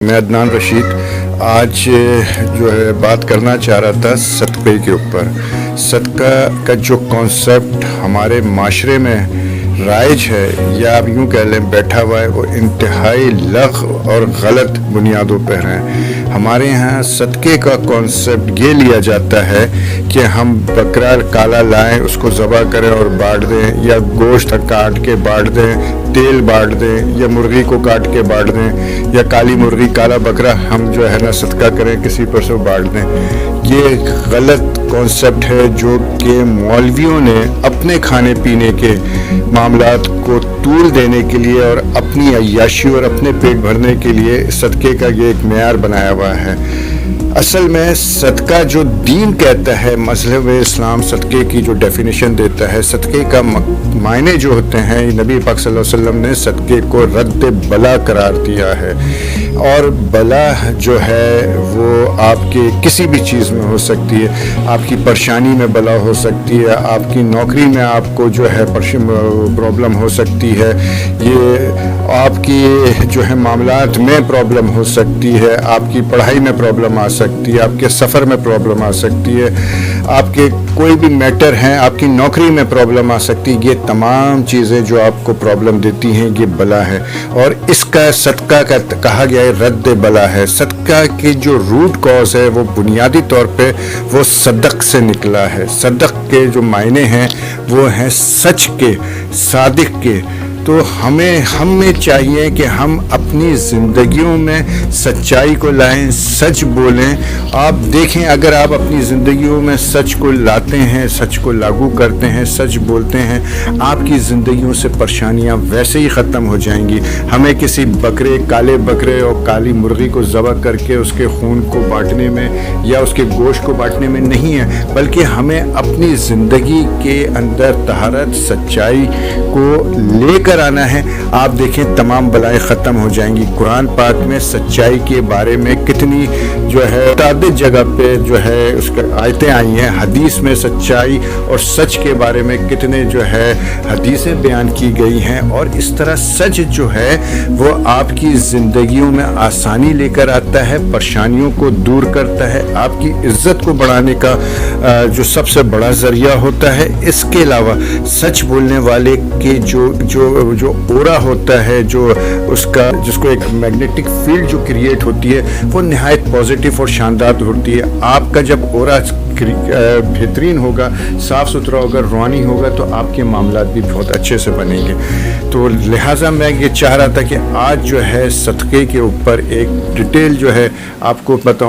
मैं अदनान रशीद आज जो है बात करना चाह रहा था सदक़े के ऊपर। सदका का जो कॉन्सेप्ट हमारे माशरे में राइज है या आप यूँ कह लें बैठा हुआ है, वो इंतहाई लग़ और गलत बुनियादों पर हैं। हमारे यहाँ सदक़े का कॉन्सेप्ट ये लिया जाता है कि हम बकरा काला लाएं, उसको ज़बह करें और बाँट दें, या गोश्त काट के बाँट दें, तेल बाँट दें, या मुर्गी को काट के बाँट दें, या काली मुर्गी काला बकरा हम जो है ना सदका करें, किसी पर से बाँट दें। ये गलत कॉन्सेप्ट है जो कि मौलवियों ने अपने खाने पीने के मामलात को तूल देने के लिए और अपनी अय्याशी और अपने पेट भरने के लिए सदक़े का ये एक मेयार बनाया हुआ है। असल में सदका जो दीन कहता है, मज़हब इस्लाम सदक़े की जो डेफिनेशन देता है, सदक़े का मायने जो होते हैं, नबी पाक सल्लल्लाहु अलैहि वसल्लम ने सदक़े को रद्द बला करार दिया है। और बला जो है वो आपके किसी भी चीज़ में हो सकती है। आपकी परेशानी में बला हो सकती है, आपकी नौकरी में आपको जो है प्रॉब्लम हो सकती है, ये आपकी जो है मामलात में प्रॉब्लम हो सकती है, आपकी पढ़ाई में प्रॉब्लम आ सकती है, आपके सफ़र में प्रॉब्लम आ सकती है, आपके कोई भी मैटर हैं, आपकी नौकरी में प्रॉब्लम आ सकती है। ये तमाम चीज़ें जो आपको प्रॉब्लम देती हैं ये बला है, और इसका सदका का कहा गया है रद्द बला है। सदका की जो रूट कॉज है वो बुनियादी तौर पे वो सदक़ से निकला है। सदक़ के जो मायने हैं वो हैं सच के, सादिक के। तो हमें चाहिए कि हम अपनी ज़िंदगियों में सच्चाई को लाएं, सच बोलें। आप देखें, अगर आप अपनी ज़िंदगियों में सच को लाते हैं, सच को लागू करते हैं, सच बोलते हैं, आपकी ज़िंदगियों से परेशानियां वैसे ही ख़त्म हो जाएंगी। हमें किसी बकरे, काले बकरे और काली मुर्गी को ज़बह करके उसके खून को बांटने में या उसके गोश्त को बांटने में नहीं है, बल्कि हमें अपनी ज़िंदगी के अंदर तहारत, सच्चाई को लेकर आना है। आप देखें तमाम बलाएं ख़त्म हो जाएंगी। कुरान पाक में सच्चाई के बारे में कितनी जो है मुतअद्दिद जगह पे जो है उसके आयतें आई हैं। हदीस में सच्चाई और सच के बारे में कितने जो है हदीसें बयान की गई हैं। और इस तरह सच जो है वो आपकी ज़िंदगियों में आसानी लेकर आता है, परेशानियों को दूर करता है, आपकी इज़्ज़त को बढ़ाने का जो सबसे बड़ा ज़रिया होता है। इसके अलावा सच बोलने वाले के जो ओरा होता है, जो उसका जिसको एक मैग्नेटिक फील्ड जो क्रिएट होती है वो निहायत पॉजिटिव और शानदार होती है। आपका जब ओरा बेहतरीन होगा, साफ़ सुथरा होगा, रूहानी होगा, तो आपके मामलात भी बहुत अच्छे से बनेंगे। तो लिहाजा मैं ये चाह रहा था कि आज जो है सदक़े के ऊपर एक डिटेल जो है आपको बताऊं।